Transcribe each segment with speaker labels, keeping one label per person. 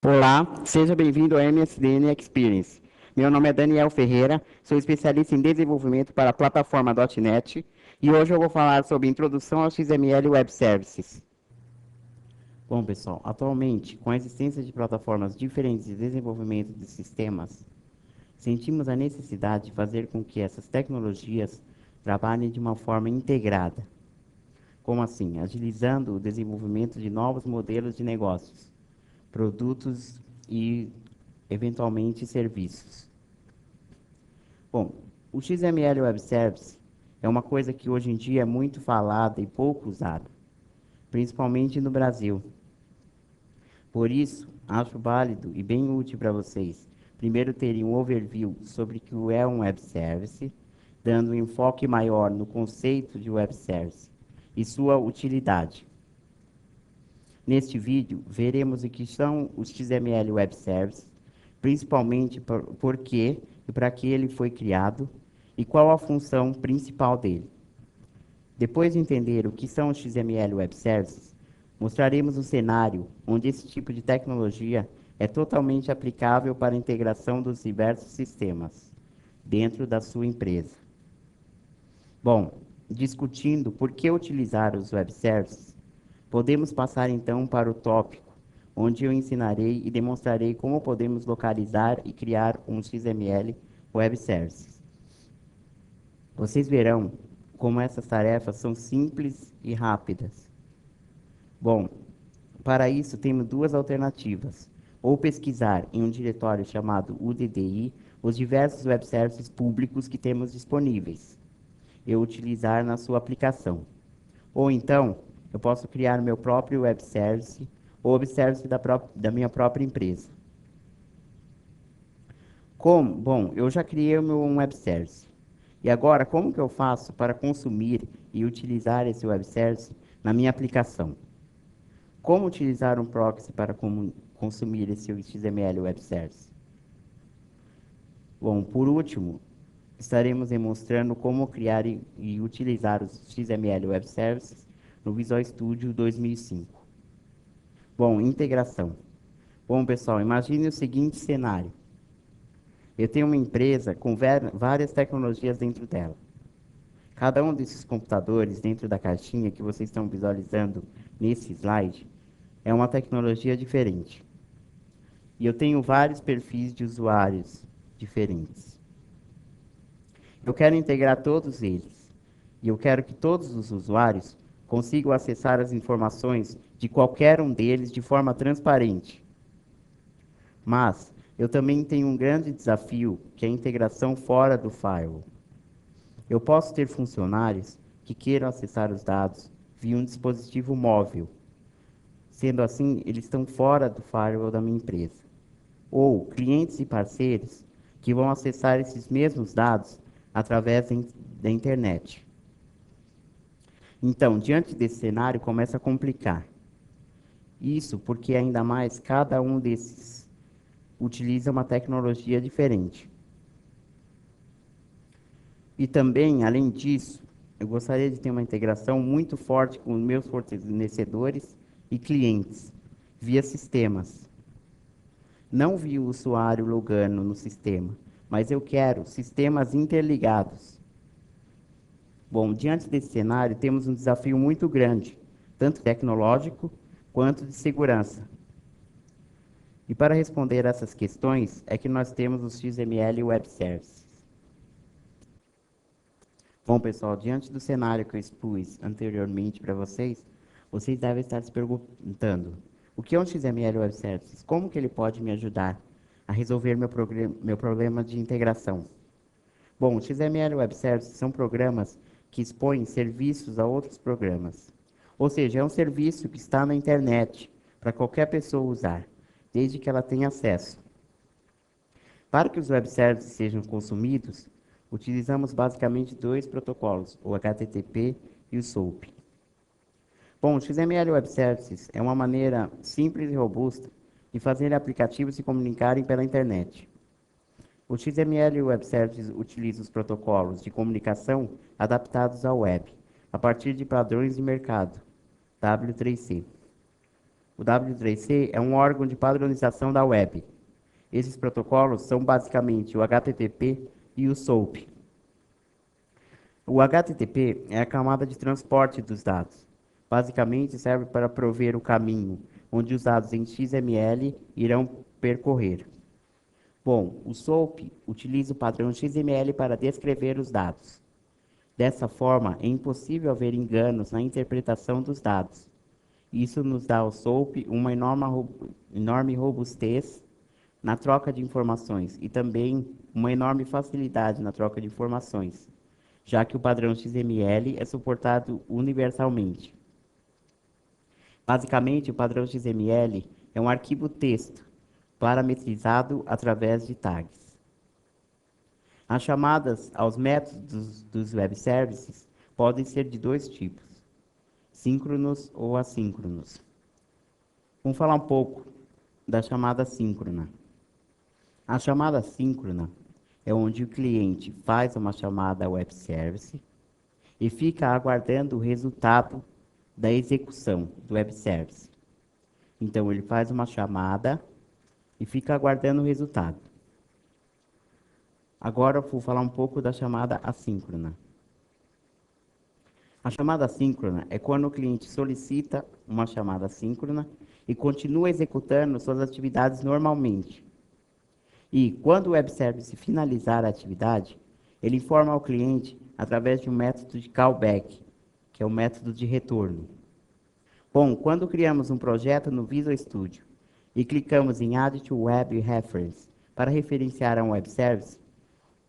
Speaker 1: Olá, seja bem-vindo ao MSDN Experience. Meu nome é Daniel Ferreira, sou especialista em desenvolvimento para a plataforma .NET e hoje eu vou falar sobre introdução ao XML Web Services. Bom, pessoal, atualmente, com a existência de plataformas diferentes de desenvolvimento de sistemas, sentimos a necessidade de fazer com que essas tecnologias trabalhem de uma forma integrada. Como assim? Agilizando o desenvolvimento de novos modelos de negócios, produtos e, eventualmente, serviços. Bom, o XML Web Service é uma coisa que hoje em dia é muito falada e pouco usada, principalmente no Brasil. Por isso, acho válido e bem útil para vocês primeiro terem um overview sobre o que é um Web Service, dando um enfoque maior no conceito de Web Service e sua utilidade. Neste vídeo, veremos o que são os XML Web Services, principalmente por que e para que ele foi criado e qual a função principal dele. Depois de entender o que são os XML Web Services, mostraremos um cenário onde esse tipo de tecnologia é totalmente aplicável para a integração dos diversos sistemas dentro da sua empresa. Bom, discutindo por que utilizar os Web Services, podemos passar então para o tópico, onde eu ensinarei e demonstrarei como podemos localizar e criar um XML Web Service. Vocês verão como essas tarefas são simples e rápidas. Bom, para isso temos duas alternativas. Ou pesquisar em um diretório chamado UDDI os diversos web services públicos que temos disponíveis e utilizar na sua aplicação. Ou então, eu posso criar meu próprio web service ou web service da minha própria empresa. Como? Bom, eu já criei o meu web service. E agora, como que eu faço para consumir e utilizar esse web service na minha aplicação? Como utilizar um proxy para consumir esse XML Web Service? Bom, por último, estaremos demonstrando como criar e utilizar os XML Web Services no Visual Studio 2005. Bom, integração. Bom, pessoal, imagine o seguinte cenário. Eu tenho uma empresa com várias tecnologias dentro dela. Cada um desses computadores dentro da caixinha que vocês estão visualizando nesse slide é uma tecnologia diferente. E eu tenho vários perfis de usuários diferentes. Eu quero integrar todos eles. E eu quero que todos os usuários consigam acessar as informações de qualquer um deles de forma transparente. Mas eu também tenho um grande desafio, que é a integração fora do firewall. Eu posso ter funcionários que queiram acessar os dados via um dispositivo móvel. Sendo assim, eles estão fora do firewall da minha empresa. Ou clientes e parceiros que vão acessar esses mesmos dados através da internet. Então, diante desse cenário, começa a complicar. Isso porque, ainda mais, cada um desses utiliza uma tecnologia diferente. E também, além disso, eu gostaria de ter uma integração muito forte com os meus fornecedores e clientes, via sistemas. Não via o usuário logando no sistema, mas eu quero sistemas interligados. Bom, diante desse cenário, temos um desafio muito grande, tanto tecnológico quanto de segurança. E para responder essas questões, é que nós temos os XML Web Services. Bom, pessoal, diante do cenário que eu expus anteriormente para vocês, vocês devem estar se perguntando: o que é um XML Web Services? Como que ele pode me ajudar a resolver meu problema de integração? Bom, XML Web Services são programas que expõem serviços a outros programas. Ou seja, é um serviço que está na internet para qualquer pessoa usar, desde que ela tenha acesso. Para que os web services sejam consumidos, utilizamos basicamente dois protocolos, o HTTP e o SOAP. Bom, o XML Web Services é uma maneira simples e robusta de fazer aplicativos se comunicarem pela internet. O XML Web Services utiliza os protocolos de comunicação adaptados à web, a partir de padrões de mercado, W3C. O W3C é um órgão de padronização da web. Esses protocolos são basicamente o HTTP e o SOAP. O HTTP é a camada de transporte dos dados. Basicamente serve para prover o caminho onde os dados em XML irão percorrer. Bom, o SOAP utiliza o padrão XML para descrever os dados. Dessa forma, é impossível haver enganos na interpretação dos dados. Isso nos dá ao SOAP uma enorme robustez na troca de informações e também uma enorme facilidade na troca de informações, já que o padrão XML é suportado universalmente. Basicamente, o padrão XML é um arquivo texto parametrizado através de tags. As chamadas aos métodos dos web services podem ser de dois tipos, síncronos ou assíncronos. Vamos falar um pouco da chamada síncrona. A chamada síncrona é onde o cliente faz uma chamada web service e fica aguardando o resultado da execução do web service. Então, ele faz uma chamada e fica aguardando o resultado. Agora eu vou falar um pouco da chamada assíncrona. A chamada assíncrona é quando o cliente solicita uma chamada síncrona e continua executando suas atividades normalmente. E quando o web service finalizar a atividade, ele informa ao cliente através de um método de callback, que é o método de retorno. Bom, quando criamos um projeto no Visual Studio e clicamos em Add to Web Reference para referenciar a um web service,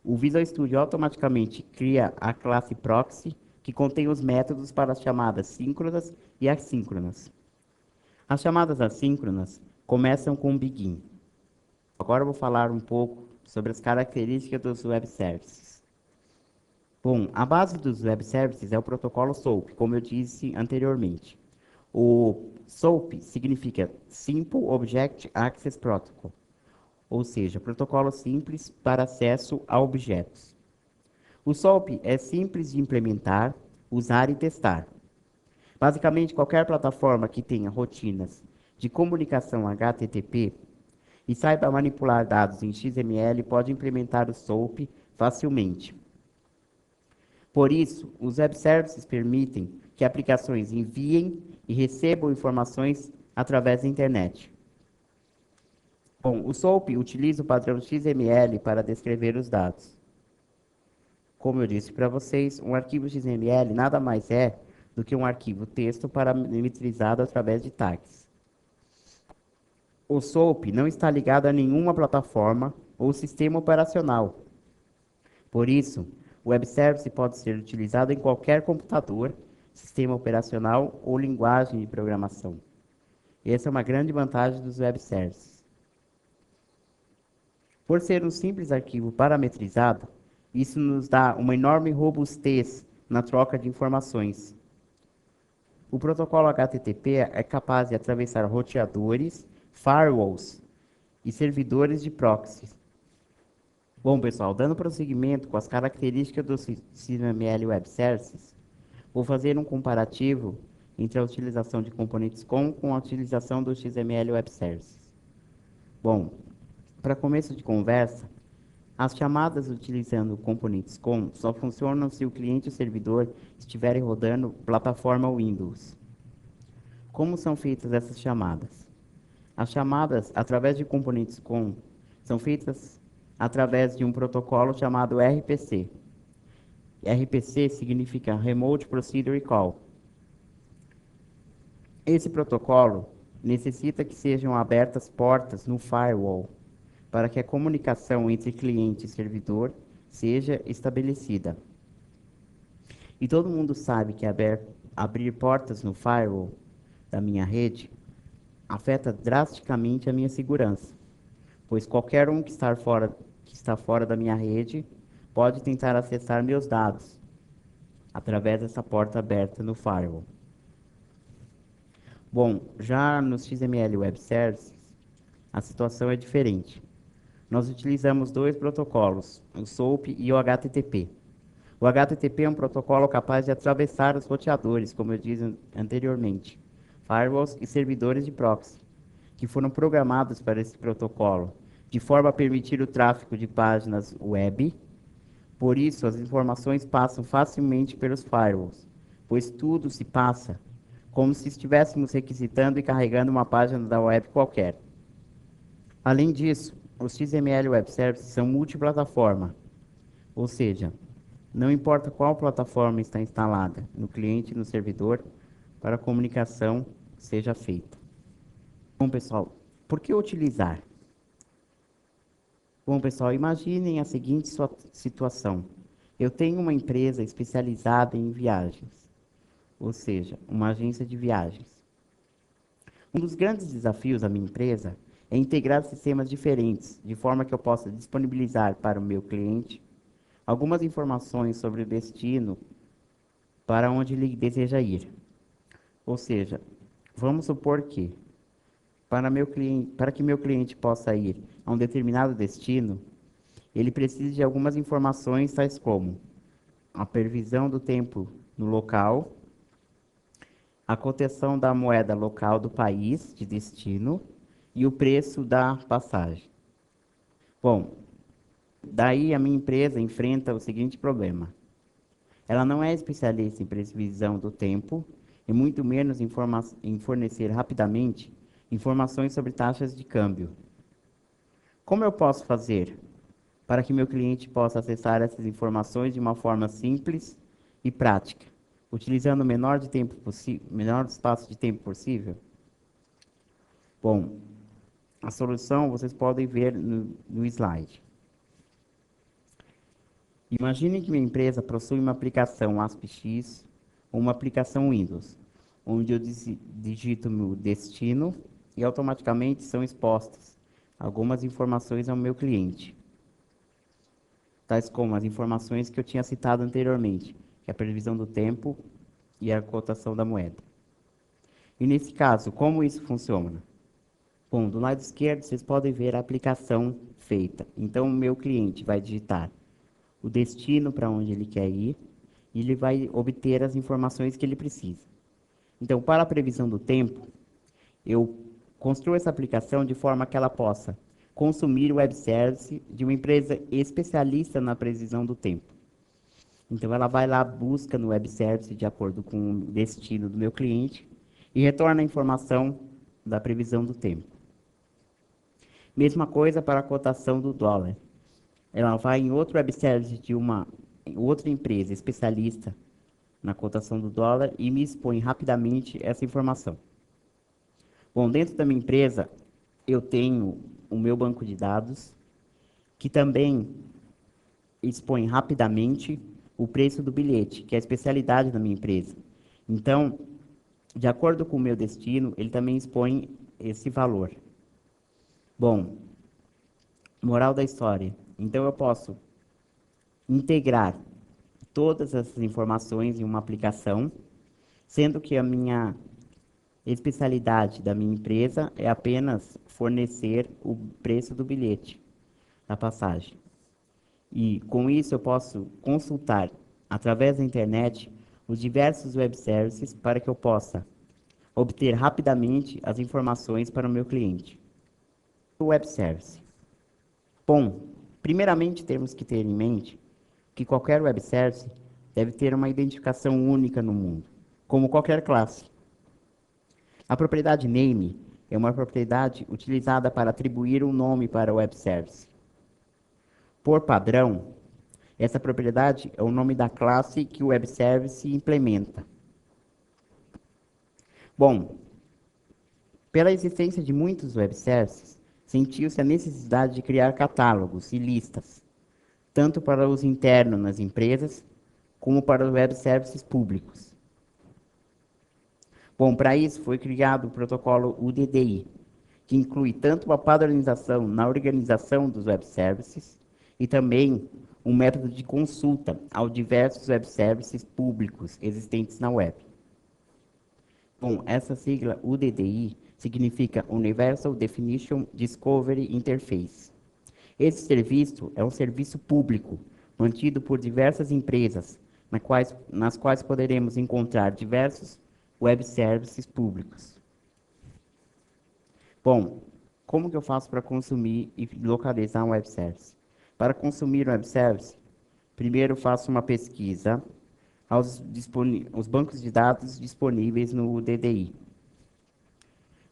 Speaker 1: o Visual Studio automaticamente cria a classe Proxy, que contém os métodos para as chamadas síncronas e assíncronas. As chamadas assíncronas começam com begin. Agora eu vou falar um pouco sobre as características dos web services. Bom, a base dos web services é o protocolo SOAP, como eu disse anteriormente. O SOAP significa Simple Object Access Protocol, ou seja, protocolo simples para acesso a objetos. O SOAP é simples de implementar, usar e testar. Basicamente, qualquer plataforma que tenha rotinas de comunicação HTTP e saiba manipular dados em XML pode implementar o SOAP facilmente. Por isso, os web services permitem que aplicações enviem e recebam informações através da internet. Bom, o SOAP utiliza o padrão XML para descrever os dados. Como eu disse para vocês, um arquivo XML nada mais é do que um arquivo texto parametrizado através de tags. O SOAP não está ligado a nenhuma plataforma ou sistema operacional. Por isso, o web service pode ser utilizado em qualquer computador, sistema operacional ou linguagem de programação. Essa é uma grande vantagem dos web services. Por ser um simples arquivo parametrizado, isso nos dá uma enorme robustez na troca de informações. O protocolo HTTP é capaz de atravessar roteadores, firewalls e servidores de proxy. Bom, pessoal, dando prosseguimento com as características do XML Web Services, vou fazer um comparativo entre a utilização de componentes com a utilização do XML Web Services. Bom, para começo de conversa, as chamadas utilizando componentes com só funcionam se o cliente e o servidor estiverem rodando plataforma Windows. Como são feitas essas chamadas? As chamadas através de componentes com são feitas através de um protocolo chamado RPC. RPC significa Remote Procedure Call. Esse protocolo necessita que sejam abertas portas no firewall para que a comunicação entre cliente e servidor seja estabelecida. E todo mundo sabe que abrir portas no firewall da minha rede afeta drasticamente a minha segurança, pois qualquer um que está fora da minha rede pode tentar acessar meus dados através dessa porta aberta no firewall. Bom, já nos XML Web Services, a situação é diferente. Nós utilizamos dois protocolos, o SOAP e o HTTP. O HTTP é um protocolo capaz de atravessar os roteadores, como eu disse anteriormente, firewalls e servidores de proxy, que foram programados para esse protocolo, de forma a permitir o tráfego de páginas web. Por isso, as informações passam facilmente pelos firewalls, pois tudo se passa como se estivéssemos requisitando e carregando uma página da web qualquer. Além disso, os XML Web Services são multiplataforma, ou seja, não importa qual plataforma está instalada, no cliente e no servidor, para a comunicação seja feita. Bom, pessoal, por que utilizar? Bom, pessoal, imaginem a seguinte situação. Eu tenho uma empresa especializada em viagens, ou seja, uma agência de viagens. Um dos grandes desafios da minha empresa é integrar sistemas diferentes, de forma que eu possa disponibilizar para o meu cliente algumas informações sobre o destino para onde ele deseja ir. Ou seja, vamos supor que para que meu cliente possa ir a um determinado destino, ele precisa de algumas informações tais como a previsão do tempo no local, a cotação da moeda local do país de destino e o preço da passagem. Bom, daí a minha empresa enfrenta o seguinte problema. Ela não é especialista em previsão do tempo e muito menos em fornecer rapidamente informações sobre taxas de câmbio. Como eu posso fazer para que meu cliente possa acessar essas informações de uma forma simples e prática, utilizando o menor espaço de tempo possível? Bom, a solução vocês podem ver no slide. Imagine que minha empresa possui uma aplicação ASPX ou uma aplicação Windows, onde eu digito meu destino e automaticamente são expostas algumas informações ao meu cliente, tais como as informações que eu tinha citado anteriormente, que é a previsão do tempo e a cotação da moeda. E nesse caso, como isso funciona? Bom, do lado esquerdo vocês podem ver a aplicação feita. Então, o meu cliente vai digitar o destino para onde ele quer ir e ele vai obter as informações que ele precisa. Então, para a previsão do tempo, eu construo essa aplicação de forma que ela possa consumir o web service de uma empresa especialista na previsão do tempo. Então, ela vai lá, busca no web service de acordo com o destino do meu cliente e retorna a informação da previsão do tempo. Mesma coisa para a cotação do dólar. Ela vai em outro web service de uma outra empresa especialista na cotação do dólar e me expõe rapidamente essa informação. Bom, dentro da minha empresa, eu tenho o meu banco de dados, que também expõe rapidamente o preço do bilhete, que é a especialidade da minha empresa. Então, de acordo com o meu destino, ele também expõe esse valor. Bom, moral da história. Então, eu posso integrar todas essas informações em uma aplicação, sendo que a minha especialidade da minha empresa é apenas fornecer o preço do bilhete, da passagem. E com isso eu posso consultar através da internet os diversos web services para que eu possa obter rapidamente as informações para o meu cliente. O web service. Bom, primeiramente temos que ter em mente que qualquer web service deve ter uma identificação única no mundo, como qualquer classe. A propriedade name é uma propriedade utilizada para atribuir um nome para o web service. Por padrão, essa propriedade é o nome da classe que o web service implementa. Bom, pela existência de muitos web services, sentiu-se a necessidade de criar catálogos e listas, tanto para uso interno nas empresas, como para os web services públicos. Bom, para isso foi criado o protocolo UDDI, que inclui tanto a padronização na organização dos web services e também um método de consulta aos diversos web services públicos existentes na web. Bom, essa sigla UDDI significa Universal Definition Discovery Interface. Esse serviço é um serviço público, mantido por diversas empresas, nas quais poderemos encontrar diversos web services públicos. Bom, como que eu faço para consumir e localizar um web service? Para consumir um web service, primeiro eu faço uma pesquisa os bancos de dados disponíveis no DDI.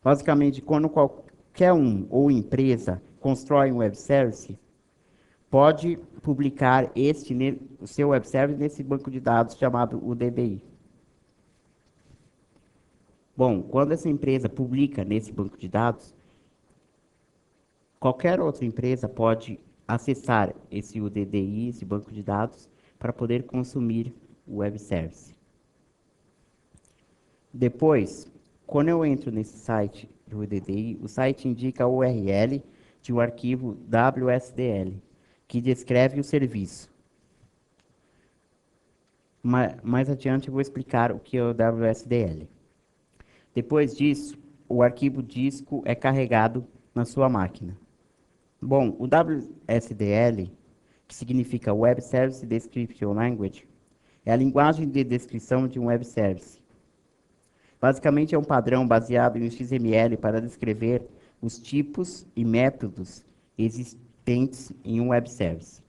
Speaker 1: Basicamente, quando qualquer um ou empresa constrói um web service, pode publicar o seu web service nesse banco de dados chamado o DDI. Bom, quando essa empresa publica nesse banco de dados, qualquer outra empresa pode acessar esse UDDI, esse banco de dados, para poder consumir o web service. Depois, quando eu entro nesse site do UDDI, o site indica a URL de um arquivo WSDL, que descreve o serviço. Mais adiante eu vou explicar o que é o WSDL. Depois disso, o arquivo disco é carregado na sua máquina. Bom, o WSDL, que significa Web Service Description Language, é a linguagem de descrição de um web service. Basicamente, é um padrão baseado em XML para descrever os tipos e métodos existentes em um web service.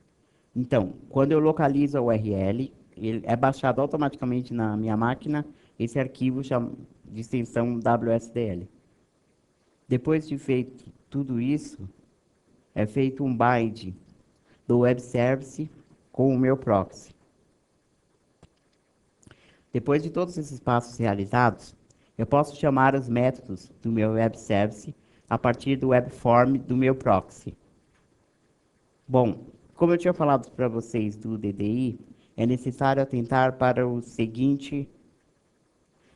Speaker 1: Então, quando eu localizo a URL, ele é baixado automaticamente na minha máquina esse arquivo de extensão WSDL. Depois de feito tudo isso, é feito um bind do web service com o meu proxy. Depois de todos esses passos realizados, eu posso chamar os métodos do meu web service a partir do webform do meu proxy. Bom, como eu tinha falado para vocês do DDI, é necessário atentar para o seguinte.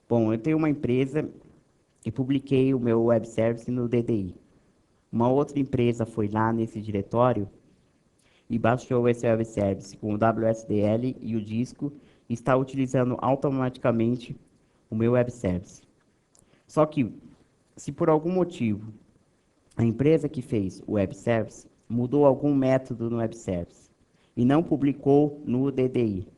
Speaker 1: Bom, eu tenho uma empresa e publiquei o meu web service no DDI. Uma outra empresa foi lá nesse diretório e baixou esse web service com o WSDL e o disco e está utilizando automaticamente o meu web service. Só que, se por algum motivo a empresa que fez o web service mudou algum método no web service e não publicou no DDI,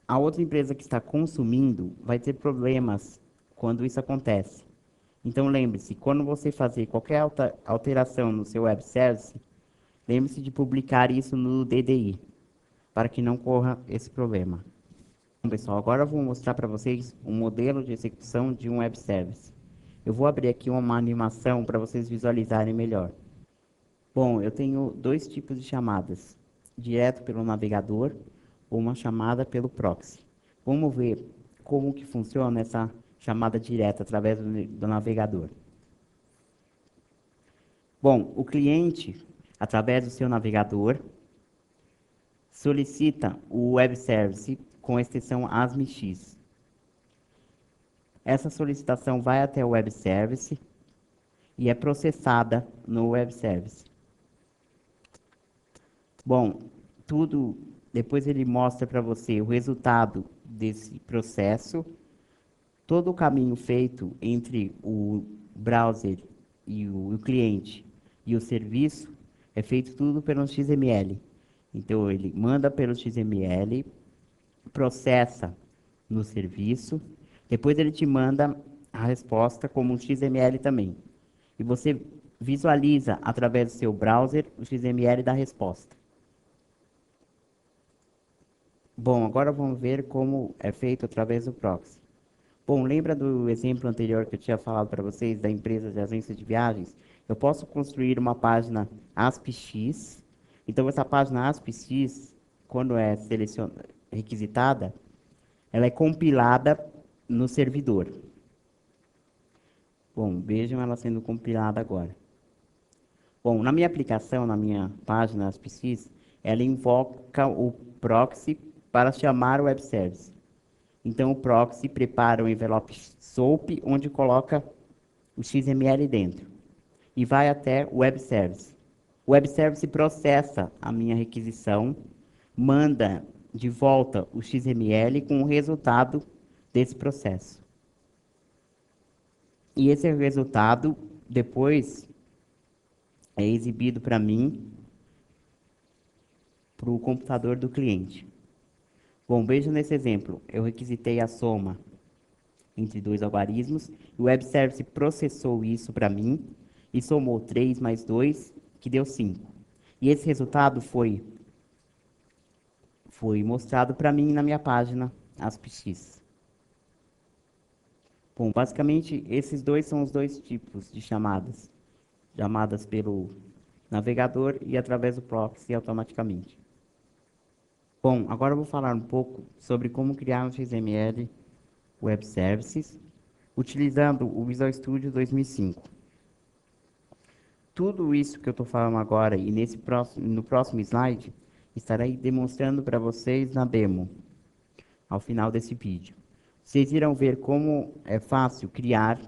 Speaker 1: a outra empresa que está consumindo vai ter problemas quando isso acontece. Então lembre-se, quando você fazer qualquer alteração no seu web service, lembre-se de publicar isso no DDI, para que não corra esse problema. Bom, pessoal, agora eu vou mostrar para vocês um modelo de execução de um web service. Eu vou abrir aqui uma animação para vocês visualizarem melhor. Bom, eu tenho dois tipos de chamadas, direto pelo navegador ou uma chamada pelo proxy. Vamos ver como que funciona essa chamada direta através do navegador. Bom, o cliente, através do seu navegador, solicita o web service com a extensão ASMX. Essa solicitação vai até o web service e é processada no web service. Bom, depois ele mostra para você o resultado desse processo, todo o caminho feito entre o browser e o cliente e o serviço é feito tudo pelo XML. Então ele manda pelo XML, processa no serviço, depois ele te manda a resposta como um XML também. E você visualiza através do seu browser o XML da resposta. Bom, agora vamos ver como é feito através do proxy. Bom, lembra do exemplo anterior que eu tinha falado para vocês da empresa de agência de viagens? Eu posso construir uma página ASP-X. Então, essa página ASP-X, quando é requisitada, ela é compilada no servidor. Bom, vejam ela sendo compilada agora. Bom, na minha aplicação, na minha página ASP-X, ela invoca o proxy para chamar o web service. Então, o proxy prepara um envelope SOAP, onde coloca o XML dentro. E vai até o web service. O web service processa a minha requisição, manda de volta o XML com o resultado desse processo. E esse resultado, depois, é exibido para mim, para o computador do cliente. Bom, veja nesse exemplo, eu requisitei a soma entre dois algarismos. O web service processou isso para mim e somou 3 mais 2, que deu 5. E esse resultado foi mostrado para mim na minha página AspX. Bom, basicamente, esses dois são os dois tipos de chamadas. Chamadas pelo navegador e através do proxy automaticamente. Bom, agora eu vou falar um pouco sobre como criar um XML Web Services utilizando o Visual Studio 2005. Tudo isso que eu estou falando agora e no próximo slide, estarei demonstrando para vocês na demo, ao final desse vídeo. Vocês irão ver como é fácil criar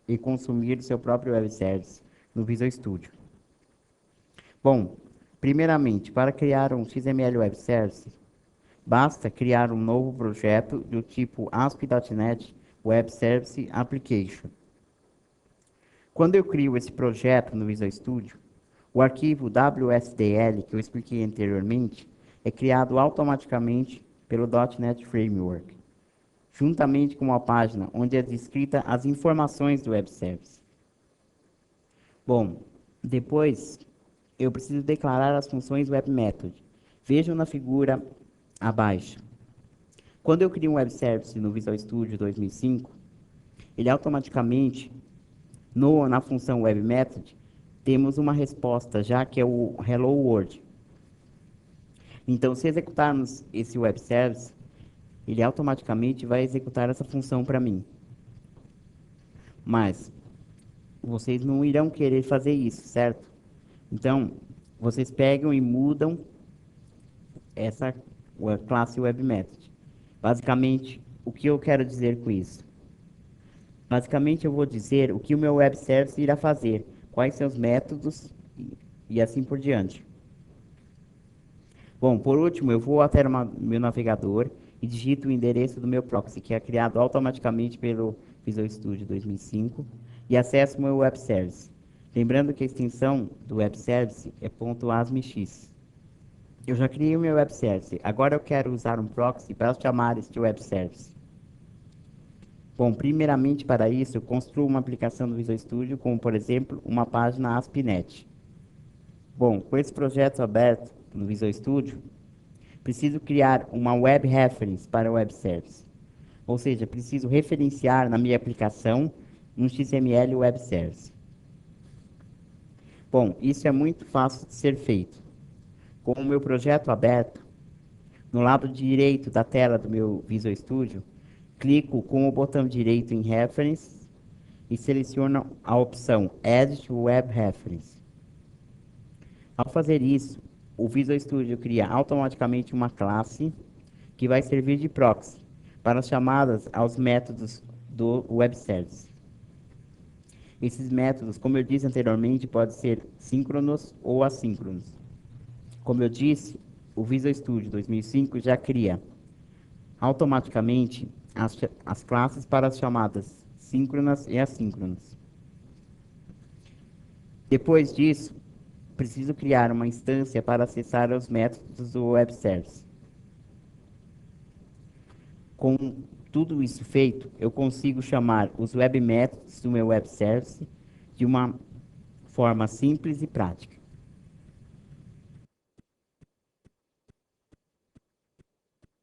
Speaker 1: e consumir o seu próprio web service no Visual Studio. Bom, primeiramente, para criar um XML Web Service, basta criar um novo projeto do tipo ASP.NET Web Service Application. Quando eu crio esse projeto no Visual Studio, o arquivo WSDL, que eu expliquei anteriormente, é criado automaticamente pelo .NET Framework, juntamente com uma página onde é descrita as informações do Web Service. Bom, depois eu preciso declarar as funções Web Method. Vejam na figura abaixo. Quando eu crio um Web Service no Visual Studio 2005, ele automaticamente, na função Web Method, temos uma resposta já que é o Hello World. Então, se executarmos esse Web Service, ele automaticamente vai executar essa função para mim. Mas vocês não irão querer fazer isso, certo? Então, vocês pegam e mudam essa classe Web Method. Basicamente, o que eu quero dizer com isso? Basicamente, eu vou dizer o que o meu web service irá fazer, quais são os métodos e assim por diante. Bom, por último, eu vou até o meu navegador e digito o endereço do meu proxy, que é criado automaticamente pelo Visual Studio 2005, e acesso o meu web service. Lembrando que a extensão do web service é .asmx. Eu já criei o meu web service, agora eu quero usar um proxy para chamar este web service. Bom, primeiramente para isso, eu construo uma aplicação do Visual Studio, como por exemplo, uma página ASP.NET. Bom, com esse projeto aberto no Visual Studio, preciso criar uma Web Reference para o Web Service. Ou seja, preciso referenciar na minha aplicação um XML Web Service. Bom, isso é muito fácil de ser feito. Com o meu projeto aberto, no lado direito da tela do meu Visual Studio, clico com o botão direito em Reference e seleciono a opção Add to Web Reference. Ao fazer isso, o Visual Studio cria automaticamente uma classe que vai servir de proxy para as chamadas aos métodos do Web Service. Esses métodos, como eu disse anteriormente, podem ser síncronos ou assíncronos. Como eu disse, o Visual Studio 2005 já cria automaticamente as classes para as chamadas síncronas e assíncronas. Depois disso, preciso criar uma instância para acessar os métodos do Web Service. Com tudo isso feito, eu consigo chamar os web methods do meu web service de uma forma simples e prática.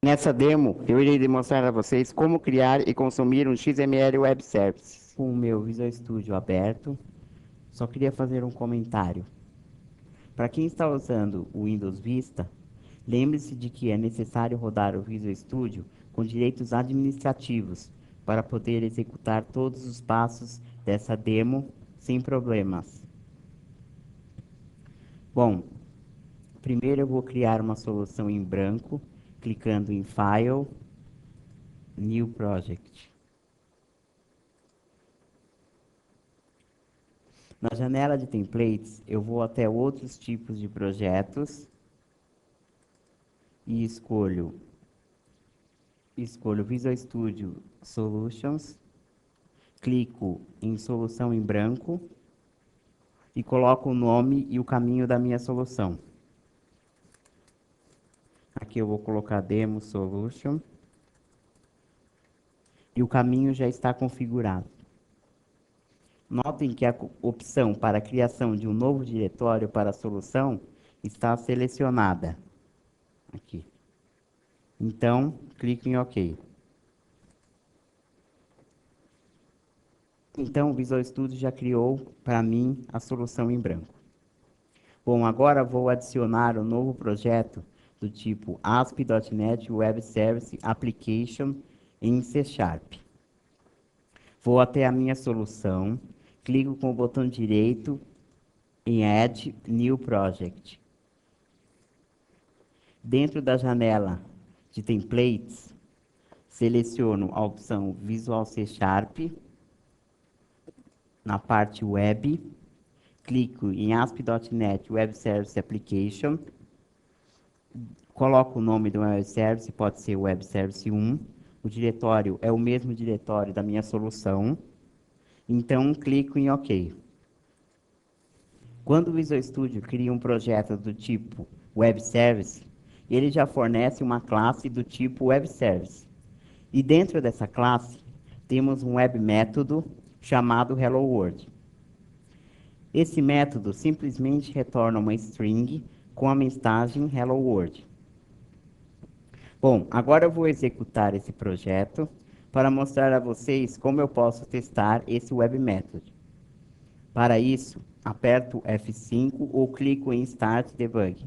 Speaker 1: Nessa demo, eu irei demonstrar a vocês como criar e consumir um XML Web Service. Com o meu Visual Studio aberto, só queria fazer um comentário. Para quem está usando o Windows Vista, lembre-se de que é necessário rodar o Visual Studio com direitos administrativos para poder executar todos os passos dessa demo sem problemas. Bom, primeiro eu vou criar uma solução em branco, clicando em File, New Project. Na janela de templates, eu vou até outros tipos de projetos e escolho Visual Studio Solutions, clico em solução em branco e coloco o nome e o caminho da minha solução. Aqui eu vou colocar Demo Solution. e o caminho já está configurado. Notem que a opção para a criação de um novo diretório para a solução está selecionada aqui. Então, clique em OK. Então, o Visual Studio já criou para mim a solução em branco. Bom, agora vou adicionar um novo projeto do tipo ASP.NET Web Service Application em C#. Vou até a minha solução, clico com o botão direito em Add New Project. Dentro da janela de templates, seleciono a opção Visual C#, na parte Web, clico em ASP.NET Web Service Application, coloco o nome do Web Service, pode ser Web Service 1, o diretório é o mesmo diretório da minha solução, então clico em OK. Quando o Visual Studio cria um projeto do tipo Web Service, ele já fornece uma classe do tipo Web Service. E dentro dessa classe, temos um web método chamado Hello World. Esse método simplesmente retorna uma string com a mensagem Hello World. Bom, agora eu vou executar esse projeto para mostrar a vocês como eu posso testar esse web method. Para isso, aperto F5 ou clico em Start Debug.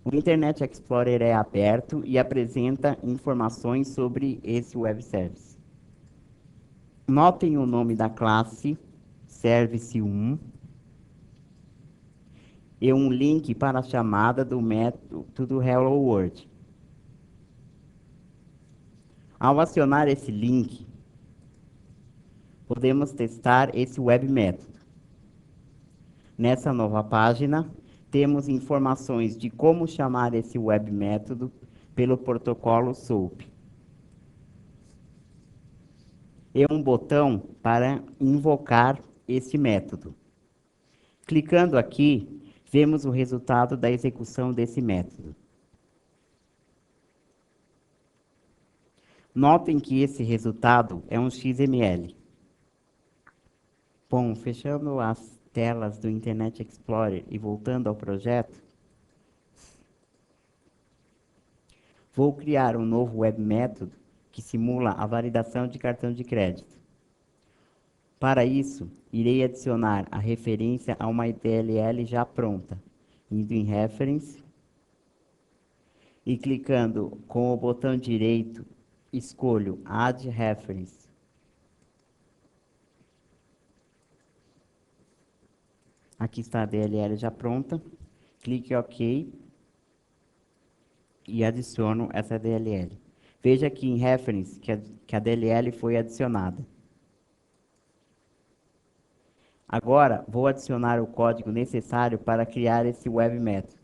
Speaker 1: O Internet Explorer é aberto e apresenta informações sobre esse web service. Notem o nome da classe Service1 e um link para a chamada do método Hello World. Ao acionar esse link, podemos testar esse web método. Nessa nova página, temos informações de como chamar esse web método pelo protocolo SOAP. E um botão para invocar esse método. Clicando aqui, vemos o resultado da execução desse método. Notem que esse resultado é um XML. Bom, fechando as telas do Internet Explorer e voltando ao projeto, vou criar um novo web método que simula a validação de cartão de crédito. Para isso, irei adicionar a referência a uma DLL já pronta, indo em Reference e clicando com o botão direito, escolho Add Reference. Aqui está a DLL já pronta, clique em OK e adiciono essa DLL. Veja aqui em Reference que a DLL foi adicionada. Agora, vou adicionar o código necessário para criar esse web método.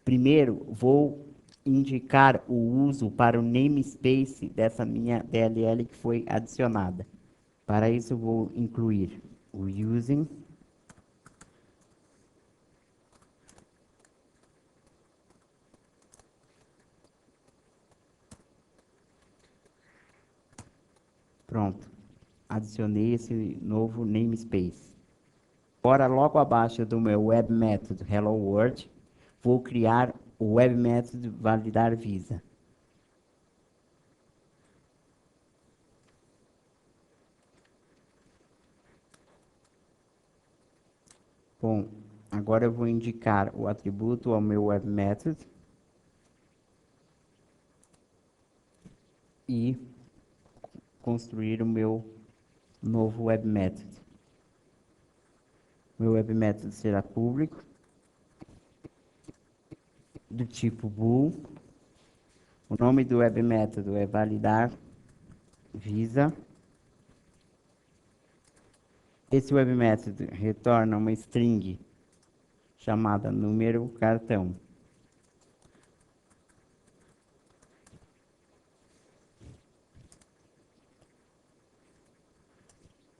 Speaker 1: Primeiro, vou indicar o uso para o namespace dessa minha DLL que foi adicionada. Para isso, vou incluir o using pronto. Adicionei esse novo namespace. Agora, logo abaixo do meu web método Hello World, vou criar o web método validar visa. Bom, agora eu vou indicar o atributo ao meu web method e construir o meu novo web method. Meu web method será público, do tipo bool. O nome do web método é validar visa. Esse web método retorna uma string chamada número cartão.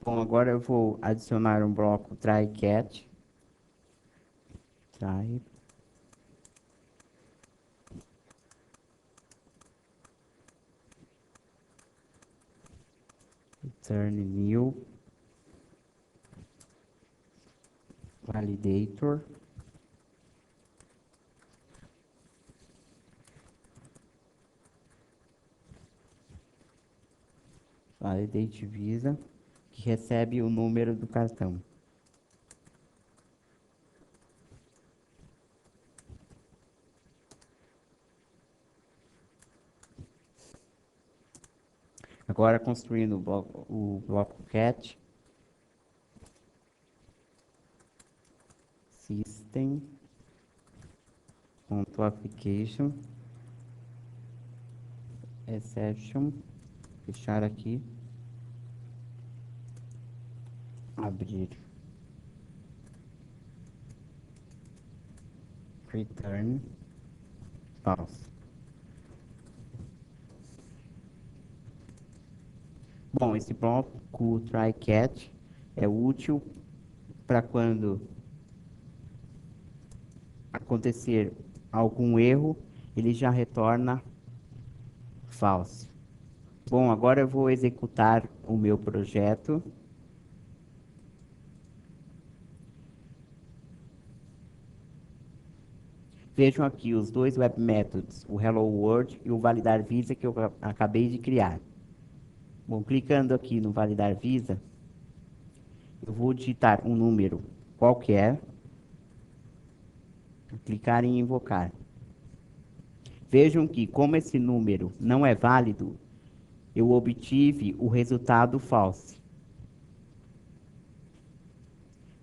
Speaker 1: Bom, agora eu vou adicionar um bloco try catch. Try. Turn new validator. Validate Visa, que recebe o número do cartão. Agora construindo o bloco cat, system.application, exception, fechar aqui, abrir, return, false. Bom, esse bloco try catch é útil para quando acontecer algum erro, ele já retorna false. Bom, agora eu vou executar o meu projeto. Vejam aqui os dois web methods, o Hello World e o Validar Visa que eu acabei de criar. Bom, clicando aqui no Validar Visa, eu vou digitar um número qualquer, clicar em invocar. Vejam que, como esse número não é válido, eu obtive o resultado false.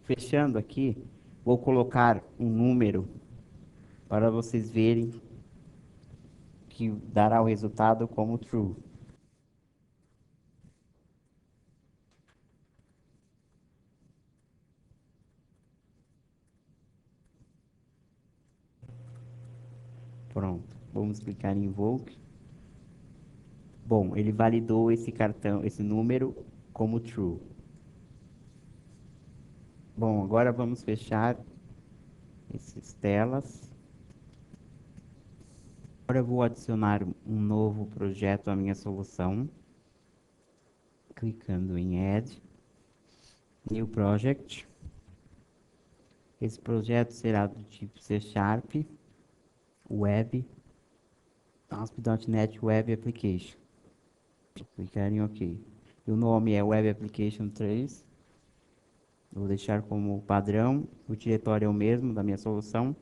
Speaker 1: Fechando aqui, vou colocar um número para vocês verem que dará o resultado como true. Pronto, vamos clicar em invoke. Bom, ele validou esse cartão, esse número como true. Bom, agora vamos fechar essas telas. Agora eu vou adicionar um novo projeto à minha solução. Clicando em Add, New Project. Esse projeto será do tipo C Sharp, Web, ASP.NET Web Application. Clicar em OK. E o nome é Web Application 3. Vou deixar como padrão. O diretório é o mesmo da minha solução.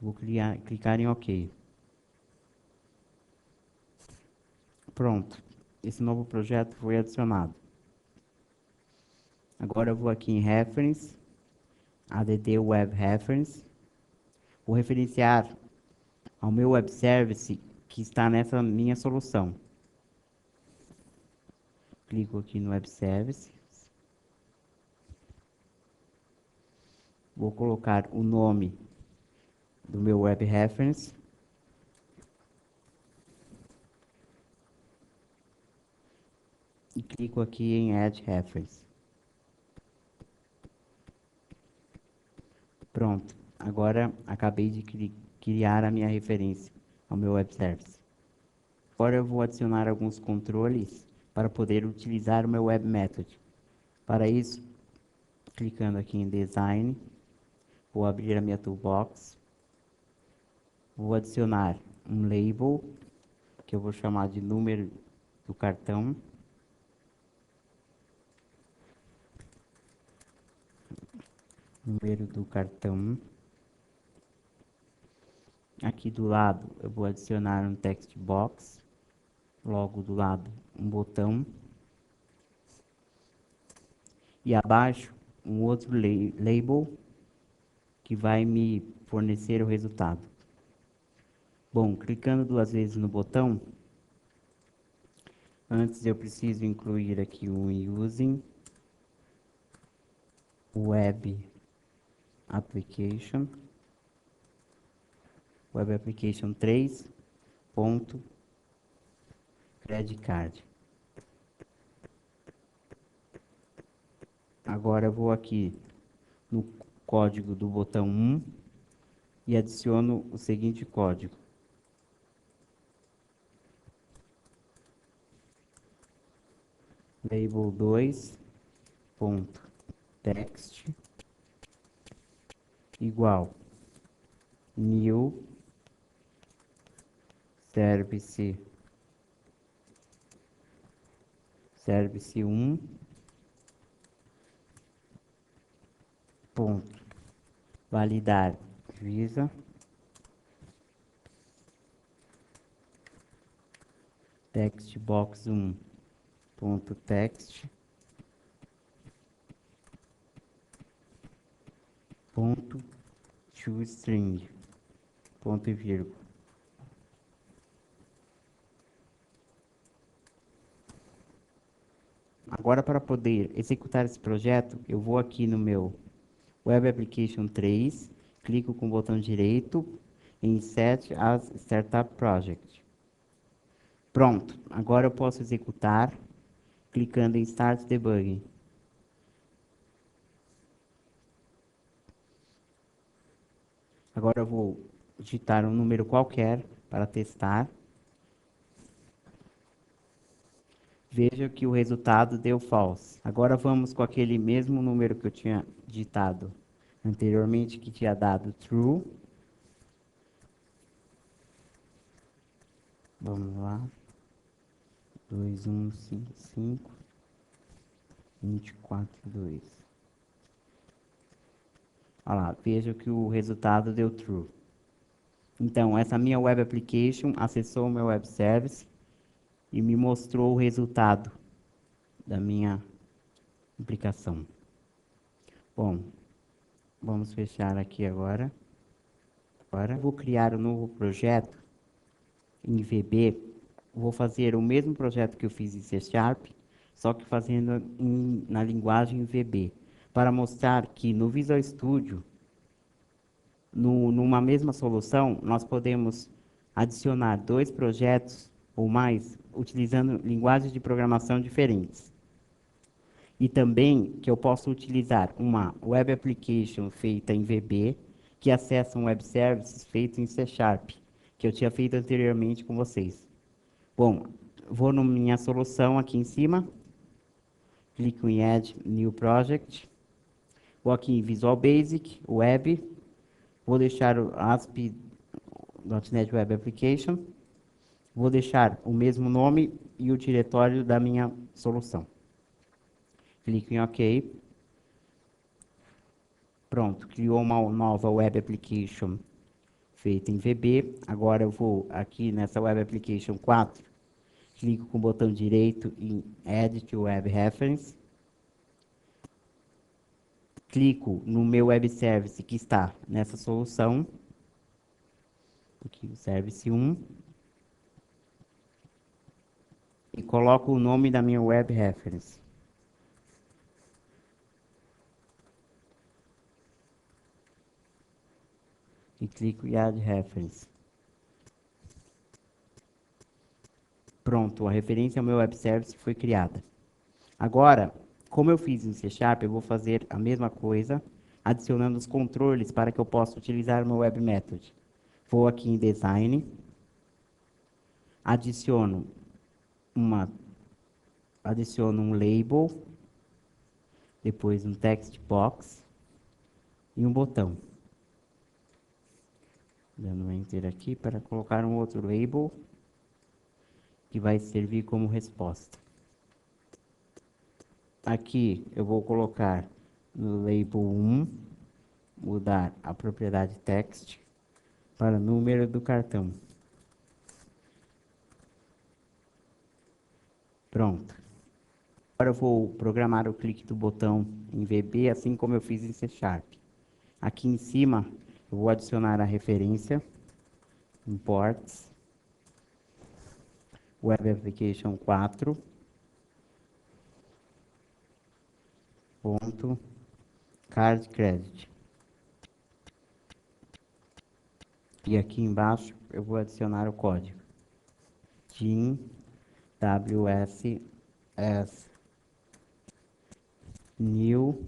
Speaker 1: Vou clicar em OK. Pronto. Esse novo projeto foi adicionado. Agora eu vou aqui em Reference, ADD Web Reference. Vou referenciar ao meu web service que está nessa minha solução. Clico aqui no web service. Vou colocar o nome do meu web reference. E clico aqui em Add Reference. Pronto. Agora acabei de criar a minha referência ao meu web service. Agora eu vou adicionar alguns controles para poder utilizar o meu web method. Para isso, clicando aqui em Design, vou abrir a minha toolbox. Vou adicionar um label, que eu vou chamar de número do cartão. Número do cartão. Aqui do lado eu vou adicionar um text box. Logo do lado um botão. E abaixo um outro label que vai me fornecer o resultado. Bom, clicando duas vezes no botão, antes eu preciso incluir aqui o using web application 3 ponto credit card. Agora eu vou aqui no código do botão 1 e adiciono o seguinte código. label 2 ponto text igual new service service 1 ponto validar visa text box 1 ponto text ponto toString ponto e vírgula. Agora, para poder executar esse projeto, eu vou aqui no meu Web Application 3, clico com o botão direito em Set as Startup Project. Pronto, agora eu posso executar clicando em Start Debugging. Agora eu vou digitar um número qualquer para testar. Veja que o resultado deu false. Agora vamos com aquele mesmo número que eu tinha digitado anteriormente, que tinha dado true. Vamos lá. 2155 242. Olha lá, veja que o resultado deu true. Então, essa minha web application acessou o meu web service e me mostrou o resultado da minha aplicação. Bom, vamos fechar aqui agora. Agora, eu vou criar um novo projeto em VB. Vou fazer o mesmo projeto que eu fiz em C Sharp, só que fazendo na linguagem VB, para mostrar que no Visual Studio, numa mesma solução, nós podemos adicionar dois projetos ou mais, utilizando linguagens de programação diferentes. E também que eu posso utilizar uma Web Application feita em VB, que acessa um Web Services feito em C Sharp, que eu tinha feito anteriormente com vocês. Bom, vou na minha solução aqui em cima, clico em Add New Project, vou aqui em Visual Basic, Web, vou deixar o ASP.NET Web Application, vou deixar o mesmo nome e o diretório da minha solução. Clico em OK. Pronto, criou uma nova Web Application feita em VB. Agora eu vou aqui nessa Web Application 4, clico com o botão direito em Add to Web Reference. Clico no meu web service que está nessa solução, aqui o Service 1, e coloco o nome da minha web reference. E clico em Add Reference. Pronto, a referência ao meu web service foi criada. Agora, como eu fiz em C Sharp, eu vou fazer a mesma coisa, adicionando os controles para que eu possa utilizar o meu web method. Vou aqui em Design, adiciono um label, depois um text box e um botão. Dando um Enter aqui para colocar um outro label que vai servir como resposta. Aqui eu vou colocar no label 1, mudar a propriedade text para número do cartão. Pronto. Agora eu vou programar o clique do botão em VB, assim como eu fiz em C Sharp. Aqui em cima, eu vou adicionar a referência, imports, Web Application 4, ponto, card credit. E aqui embaixo, eu vou adicionar o código. Gin WSS new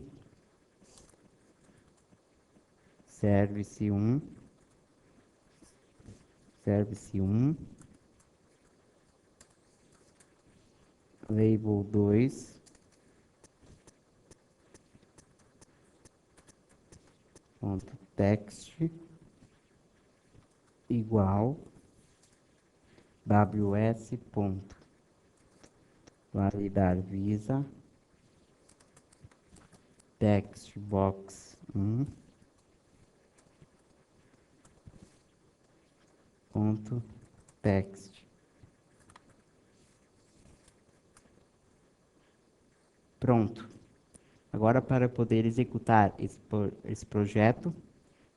Speaker 1: service 1 service 1 label 2 ponto text igual ws ponto validar visa text box 1 ponto text. Pronto. Agora, para poder executar esse projeto,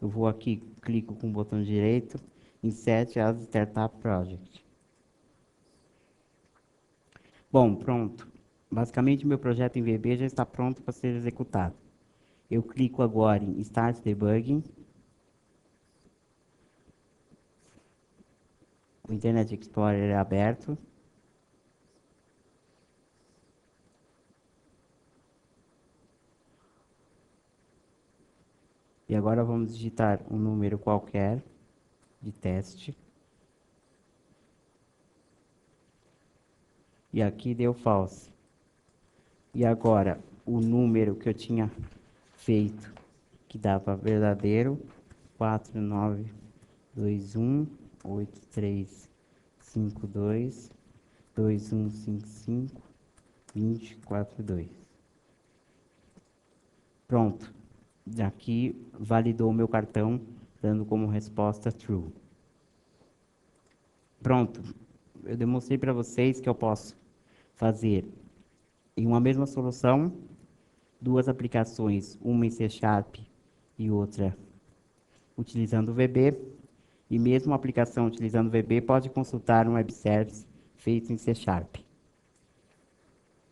Speaker 1: eu vou aqui, clico com o botão direito, Insert as Startup Project. Bom, pronto. Basicamente, meu projeto em VB já está pronto para ser executado. Eu clico agora em Start Debugging. O Internet Explorer é aberto. E agora vamos digitar um número qualquer de teste. E aqui deu false. E agora, o número que eu tinha feito, que dava verdadeiro, 4921835221552042. Pronto. Aqui validou o meu cartão, dando como resposta true. Pronto. Eu demonstrei para vocês que eu posso fazer em uma mesma solução duas aplicações, uma em C# e outra utilizando o VB, e mesmo a aplicação utilizando o VB pode consultar um web service feito em C#.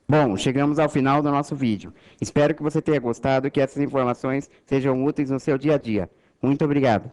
Speaker 1: Bom, chegamos ao final do nosso vídeo. Espero que você tenha gostado e que essas informações sejam úteis no seu dia a dia. Muito obrigado.